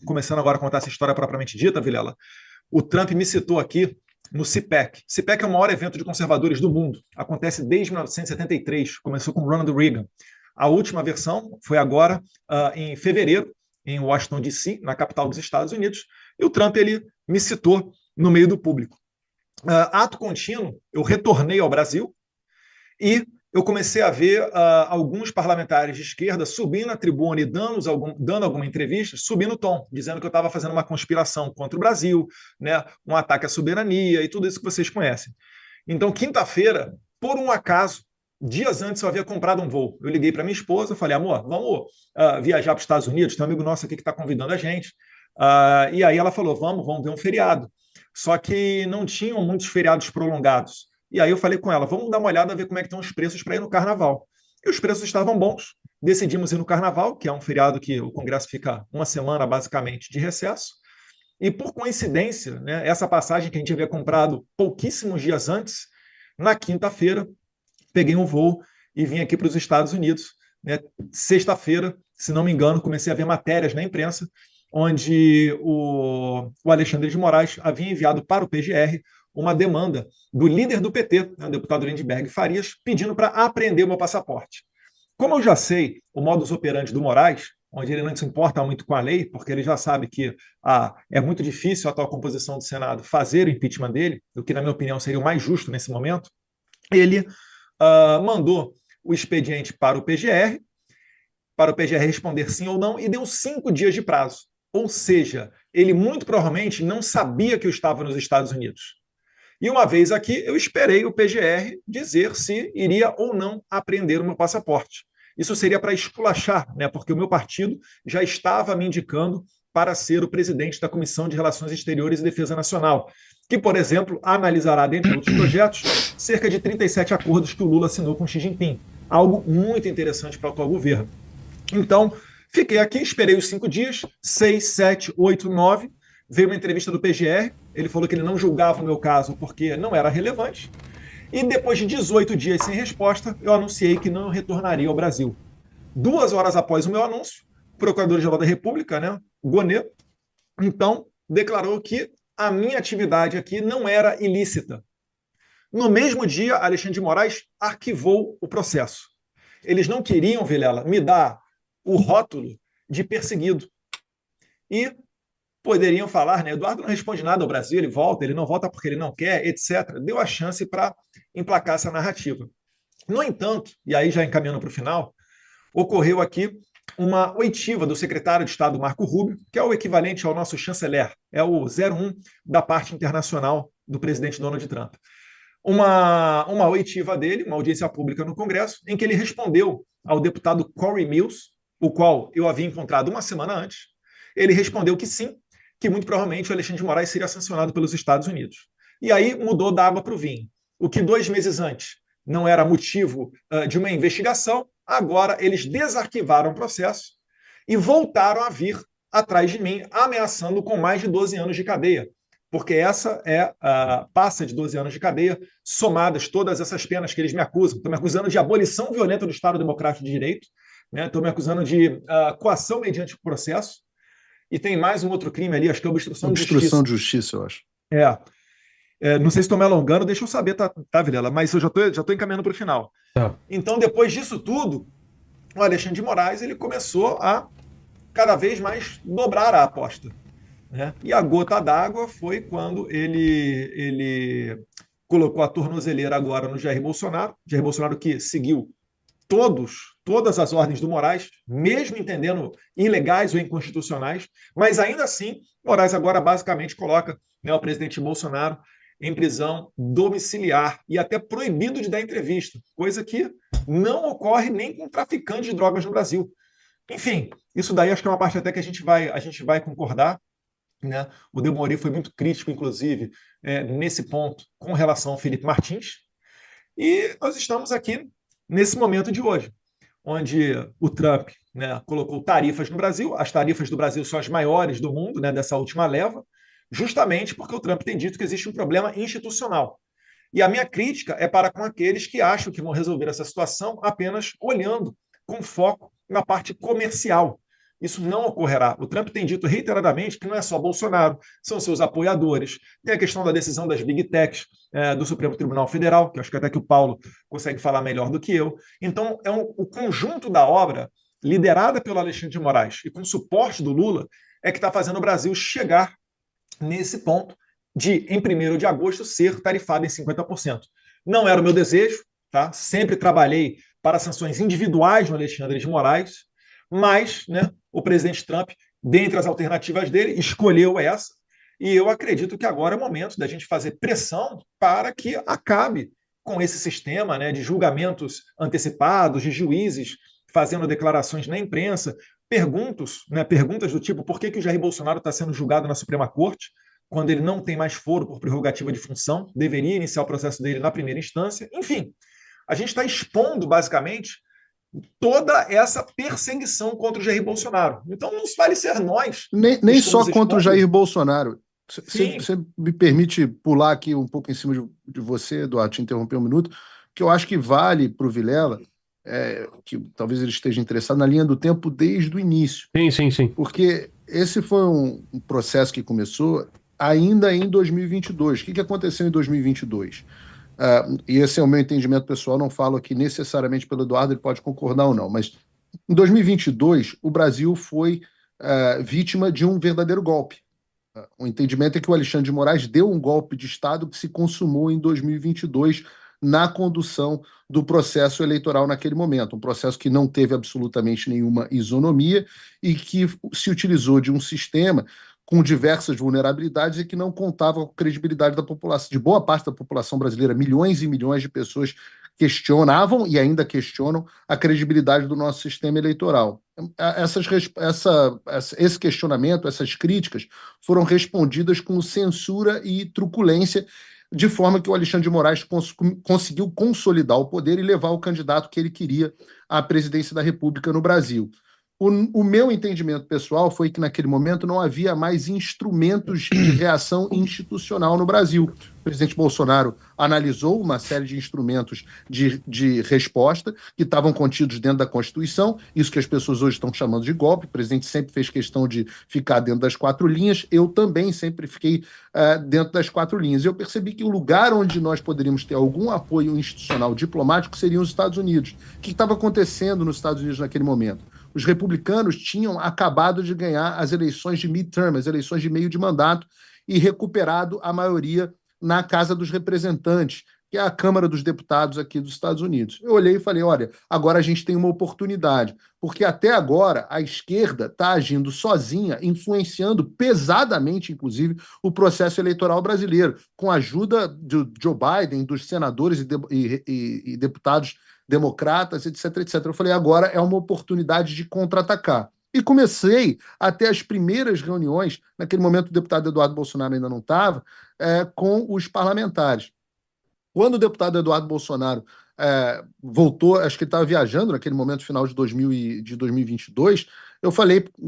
Começando agora a contar essa história propriamente dita, Vilela, o Trump me citou aqui no CPAC. CPAC é o maior evento de conservadores do mundo. Acontece desde 1973, começou com Ronald Reagan. A última versão foi agora em fevereiro, em Washington, D.C., na capital dos Estados Unidos, e o Trump ele me citou no meio do público. Ato contínuo, eu retornei ao Brasil e eu comecei a ver alguns parlamentares de esquerda subindo a tribuna e dando alguma entrevista, subindo o tom, dizendo que eu estava fazendo uma conspiração contra o Brasil, né, um ataque à soberania e tudo isso que vocês conhecem. Então, quinta-feira, por um acaso, dias antes eu havia comprado um voo. Eu liguei para minha esposa, falei, amor, vamos viajar para os Estados Unidos? Tem um amigo nosso aqui que está convidando a gente. E aí ela falou, vamos ver um feriado. Só que não tinham muitos feriados prolongados. E aí eu falei com ela, vamos dar uma olhada, ver como é que estão os preços para ir no Carnaval. E os preços estavam bons. Decidimos ir no Carnaval, que é um feriado que o Congresso fica uma semana, basicamente, de recesso. E por coincidência, né, essa passagem que a gente havia comprado pouquíssimos dias antes, na quinta-feira, peguei um voo e vim aqui para os Estados Unidos. Né? Sexta-feira, se não me engano, comecei a ver matérias na imprensa onde o Alexandre de Moraes havia enviado para o PGR uma demanda do líder do PT, né, o deputado Lindbergh Farias, pedindo para apreender o meu passaporte. Como eu já sei o modus operandi do Moraes, onde ele não se importa muito com a lei, porque ele já sabe que é muito difícil a atual composição do Senado fazer o impeachment dele, o que, na minha opinião, seria o mais justo nesse momento, ele mandou o expediente para o PGR responder sim ou não, e deu 5 dias de prazo. Ou seja, ele muito provavelmente não sabia que eu estava nos Estados Unidos. E uma vez aqui, eu esperei o PGR dizer se iria ou não apreender o meu passaporte. Isso seria para esculachar, né? Porque o meu partido já estava me indicando para ser o presidente da Comissão de Relações Exteriores e Defesa Nacional, que, por exemplo, analisará, dentre outros projetos, cerca de 37 acordos que o Lula assinou com Xi Jinping. Algo muito interessante para o atual governo. Então, fiquei aqui, esperei os 5 dias, 6, 7, 8, 9. Veio uma entrevista do PGR, ele falou que ele não julgava o meu caso porque não era relevante. E depois de 18 dias sem resposta, eu anunciei que não retornaria ao Brasil. 2 horas após o meu anúncio, o Procurador-Geral da República, né, Gonê, então declarou que a minha atividade aqui não era ilícita. No mesmo dia, Alexandre de Moraes arquivou o processo. Eles não queriam, Vilela, me dar o rótulo de perseguido. E poderiam falar, né? Eduardo não responde nada ao Brasil, ele não volta porque ele não quer, etc. Deu a chance para emplacar essa narrativa. No entanto, e aí já encaminhando para o final, ocorreu aqui uma oitiva do secretário de Estado Marco Rubio, que é o equivalente ao nosso chanceler, é o 01 da parte internacional do presidente Donald Trump. Uma oitiva dele, uma audiência pública no Congresso, em que ele respondeu ao deputado Corey Mills, o qual eu havia encontrado uma semana antes. Ele respondeu que sim, que muito provavelmente o Alexandre de Moraes seria sancionado pelos Estados Unidos. E aí mudou da água para o vinho. O que 2 meses antes não era motivo de uma investigação, agora eles desarquivaram o processo e voltaram a vir atrás de mim, ameaçando com mais de 12 anos de cadeia. Porque essa passa de 12 anos de cadeia, somadas todas essas penas que eles me acusam. Estão me acusando de abolição violenta do Estado Democrático de Direito, né? Estão me acusando de coação mediante o processo, e tem mais um outro crime ali, acho que é obstrução de Obstrução justiça. de justiça, eu acho. É, não sei se estou me alongando, deixa eu saber, tá, Vilela? Mas eu já tô encaminhando para o final. Tá. Então, depois disso tudo, o Alexandre de Moraes ele começou a cada vez mais dobrar a aposta. Né? E a gota d'água foi quando ele colocou a tornozeleira agora no Jair Bolsonaro que seguiu todas as ordens do Moraes, mesmo entendendo ilegais ou inconstitucionais, mas ainda assim, Moraes agora basicamente coloca, né, o presidente Bolsonaro em prisão domiciliar e até proibido de dar entrevista, coisa que não ocorre nem com traficantes de drogas no Brasil. Enfim, isso daí acho que é uma parte até que a gente vai concordar. Né? O Delmori foi muito crítico, inclusive, nesse ponto, com relação ao Felipe Martins. E nós estamos aqui nesse momento de hoje, onde o Trump, né, colocou tarifas no Brasil. As tarifas do Brasil são as maiores do mundo, né, dessa última leva, justamente porque o Trump tem dito que existe um problema institucional. E a minha crítica é para com aqueles que acham que vão resolver essa situação apenas olhando com foco na parte comercial. Isso não ocorrerá. O Trump tem dito reiteradamente que não é só Bolsonaro, são seus apoiadores. Tem a questão da decisão das Big Techs, do Supremo Tribunal Federal, que eu acho que até que o Paulo consegue falar melhor do que eu. Então, o conjunto da obra, liderada pelo Alexandre de Moraes e com suporte do Lula, é que está fazendo o Brasil chegar nesse ponto de, em 1º de agosto, ser tarifado em 50%. Não era o meu desejo, tá? Sempre trabalhei para sanções individuais no Alexandre de Moraes, mas, né, o presidente Trump, dentre as alternativas dele, escolheu essa, e eu acredito que agora é o momento da gente fazer pressão para que acabe com esse sistema, né, de julgamentos antecipados, de juízes fazendo declarações na imprensa, perguntas do tipo por que o Jair Bolsonaro está sendo julgado na Suprema Corte, quando ele não tem mais foro por prerrogativa de função, deveria iniciar o processo dele na primeira instância. Enfim, a gente está expondo, basicamente, toda essa perseguição contra o Jair Bolsonaro. Então, não vale ser nós. Nem só contra o Jair Bolsonaro. Você me permite pular aqui um pouco em cima de você, Eduardo, te interromper um minuto, que eu acho que vale para o Vilela, que talvez ele esteja interessado na linha do tempo desde o início. Sim. Porque esse foi um processo que começou ainda em 2022. O que aconteceu em 2022? E esse é o meu entendimento pessoal, não falo aqui necessariamente pelo Eduardo, ele pode concordar ou não, mas em 2022 o Brasil foi vítima de um verdadeiro golpe. O entendimento é que o Alexandre de Moraes deu um golpe de Estado que se consumou em 2022 na condução do processo eleitoral naquele momento, um processo que não teve absolutamente nenhuma isonomia e que se utilizou de um sistema com diversas vulnerabilidades e que não contava com a credibilidade da população, de boa parte da população brasileira. Milhões e milhões de pessoas questionavam e ainda questionam a credibilidade do nosso sistema eleitoral. Esse questionamento, essas críticas foram respondidas com censura e truculência, de forma que o Alexandre de Moraes conseguiu consolidar o poder e levar o candidato que ele queria à presidência da República no Brasil. O meu entendimento pessoal foi que naquele momento não havia mais instrumentos de reação institucional no Brasil. O presidente Bolsonaro analisou uma série de instrumentos de resposta que estavam contidos dentro da Constituição, isso que as pessoas hoje estão chamando de golpe. O presidente sempre fez questão de ficar dentro das 4 linhas, eu também sempre fiquei dentro das 4 linhas. Eu percebi que o lugar onde nós poderíamos ter algum apoio institucional diplomático seriam os Estados Unidos. O que estava acontecendo nos Estados Unidos naquele momento? Os republicanos tinham acabado de ganhar as eleições de midterm, as eleições de meio de mandato, e recuperado a maioria na Casa dos Representantes, que é a Câmara dos Deputados aqui dos Estados Unidos. Eu olhei e falei, olha, agora a gente tem uma oportunidade, porque até agora a esquerda está agindo sozinha, influenciando pesadamente, inclusive, o processo eleitoral brasileiro, com a ajuda do Joe Biden, dos senadores e deputados democratas, etc, etc. Eu falei, agora é uma oportunidade de contra-atacar. E comecei a ter as primeiras reuniões, naquele momento o deputado Eduardo Bolsonaro ainda não estava, com os parlamentares. Quando o deputado Eduardo Bolsonaro voltou, acho que ele estava viajando naquele momento, final de 2022, eu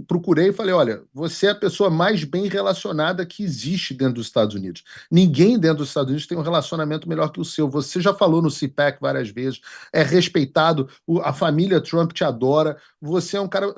procurei e falei, olha, você é a pessoa mais bem relacionada que existe dentro dos Estados Unidos. Ninguém dentro dos Estados Unidos tem um relacionamento melhor que o seu. Você já falou no CPAC várias vezes, é respeitado, a família Trump te adora, você é um cara,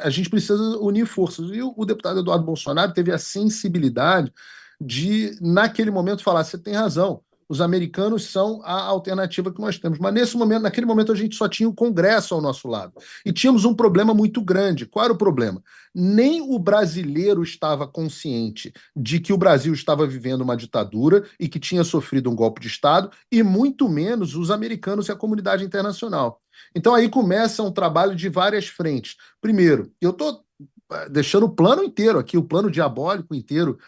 a gente precisa unir forças. E o deputado Eduardo Bolsonaro teve a sensibilidade de, naquele momento, falar, você tem razão, os americanos são a alternativa que nós temos. Mas naquele momento, a gente só tinha o Congresso ao nosso lado. E tínhamos um problema muito grande. Qual era o problema? Nem o brasileiro estava consciente de que o Brasil estava vivendo uma ditadura e que tinha sofrido um golpe de Estado, e muito menos os americanos e a comunidade internacional. Então aí começa um trabalho de várias frentes. Primeiro, eu estou deixando o plano inteiro aqui, o plano diabólico inteiro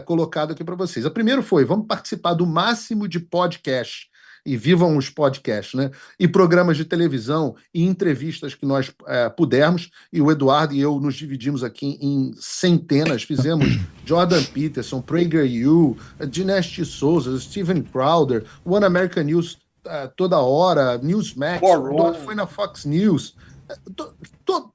colocado aqui para vocês. O primeiro foi, vamos participar do máximo de podcast, e vivam os podcasts, né? E programas de televisão e entrevistas que nós pudermos, e o Eduardo e eu nos dividimos aqui em centenas, fizemos Jordan Peterson, PragerU, Dinesh Souza, Steven Crowder, One American News toda hora, Newsmax, foi na Fox News,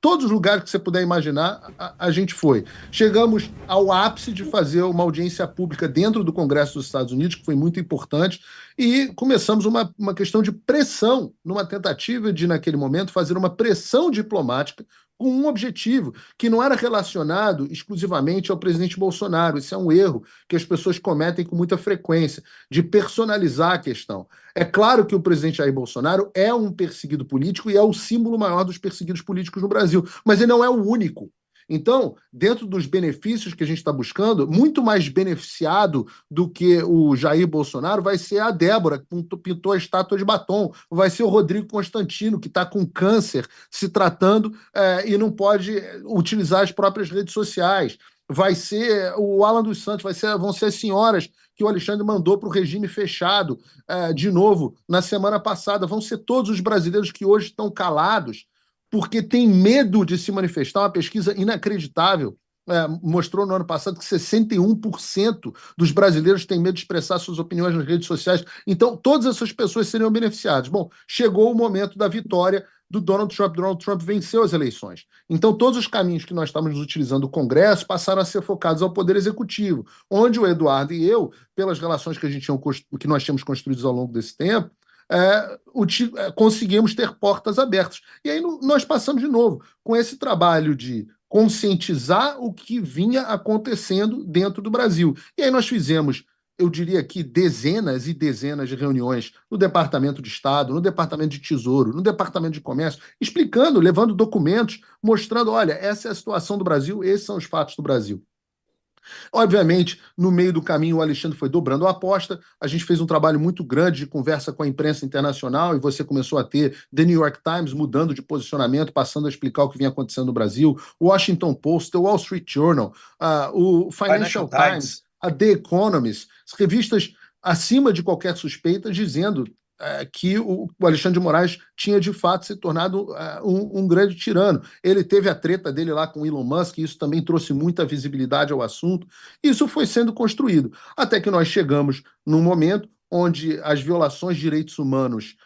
todos os lugares que você puder imaginar, a gente foi. Chegamos ao ápice de fazer uma audiência pública dentro do Congresso dos Estados Unidos, que foi muito importante, e começamos uma questão de pressão, numa tentativa de, naquele momento, fazer uma pressão diplomática com um objetivo, que não era relacionado exclusivamente ao presidente Bolsonaro. Isso é um erro que as pessoas cometem com muita frequência, de personalizar a questão. É claro que o presidente Jair Bolsonaro é um perseguido político e é o símbolo maior dos perseguidos políticos no Brasil, mas ele não é o único. Então, dentro dos benefícios que a gente está buscando, muito mais beneficiado do que o Jair Bolsonaro vai ser a Débora, que pintou a estátua de batom, vai ser o Rodrigo Constantino, que está com câncer, se tratando e não pode utilizar as próprias redes sociais. Vai ser o Alan dos Santos, vão ser as senhoras que o Alexandre mandou para o regime fechado de novo na semana passada. Vão ser todos os brasileiros que hoje estão calados porque tem medo de se manifestar. Uma pesquisa inacreditável mostrou no ano passado que 61% dos brasileiros têm medo de expressar suas opiniões nas redes sociais. Então, todas essas pessoas seriam beneficiadas. Bom, chegou o momento da vitória do Donald Trump. Donald Trump venceu as eleições. Então, todos os caminhos que nós estávamos utilizando do Congresso passaram a ser focados ao Poder Executivo, onde o Eduardo e eu, pelas relações que nós tínhamos construídas ao longo desse tempo, conseguimos ter portas abertas. E aí nós passamos de novo com esse trabalho de conscientizar o que vinha acontecendo dentro do Brasil. E aí nós fizemos, eu diria que dezenas e dezenas de reuniões no Departamento de Estado, no Departamento de Tesouro, no Departamento de Comércio, explicando, levando documentos, mostrando, olha, essa é a situação do Brasil, esses são os fatos do Brasil. Obviamente, no meio do caminho, o Alexandre foi dobrando a aposta. A gente fez um trabalho muito grande de conversa com a imprensa internacional e você começou a ter The New York Times mudando de posicionamento, passando a explicar o que vinha acontecendo no Brasil, o Washington Post, o Wall Street Journal, o Financial Times, a The Economist, revistas acima de qualquer suspeita, dizendo que o Alexandre de Moraes tinha de fato se tornado um grande tirano. Ele teve a treta dele lá com Elon Musk, e isso também trouxe muita visibilidade ao assunto. Isso foi sendo construído, até que nós chegamos num momento onde as violações de direitos humanos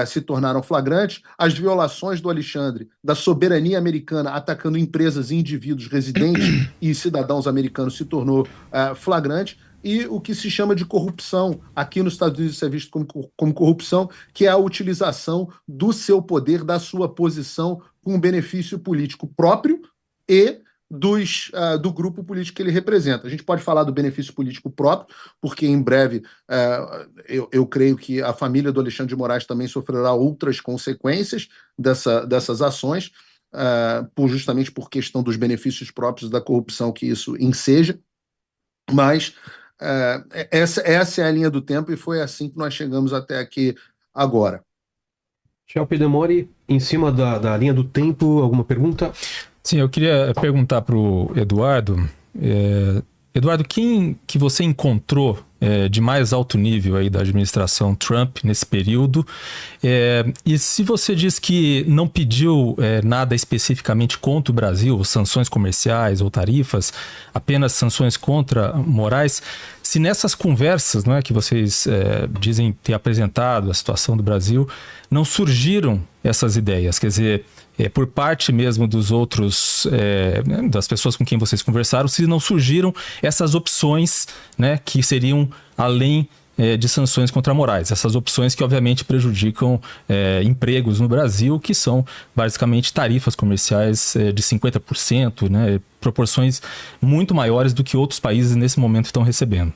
se tornaram flagrantes, as violações do Alexandre, da soberania americana, atacando empresas e indivíduos residentes e cidadãos americanos, se tornou flagrante, e o que se chama de corrupção. Aqui nos Estados Unidos isso é visto como corrupção, que é a utilização do seu poder, da sua posição, com benefício político próprio e do grupo político que ele representa. A gente pode falar do benefício político próprio, porque em breve eu creio que a família do Alexandre de Moraes também sofrerá outras consequências dessas ações, justamente por questão dos benefícios próprios da corrupção que isso enseja. Mas essa é a linha do tempo e foi assim que nós chegamos até aqui agora. Tchau, Pedamori. Em cima da linha do tempo, alguma pergunta? Sim, eu queria perguntar para o Eduardo. Eduardo, quem que você encontrou de mais alto nível aí da administração Trump nesse período? E se você diz que não pediu nada especificamente contra o Brasil, sanções comerciais ou tarifas, apenas sanções contra Moraes, se nessas conversas, não é, que vocês dizem ter apresentado a situação do Brasil, não surgiram essas ideias, quer dizer, por parte mesmo dos outros, das pessoas com quem vocês conversaram, se não surgiram essas opções, né, que seriam além de sanções contra Moraes. Essas opções que obviamente prejudicam empregos no Brasil, que são basicamente tarifas comerciais de 50%, né, proporções muito maiores do que outros países nesse momento estão recebendo.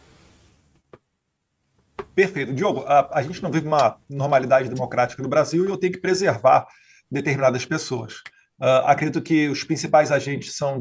Perfeito. Diogo, a gente não vive uma normalidade democrática no Brasil e eu tenho que preservar determinadas pessoas. Acredito que os principais agentes são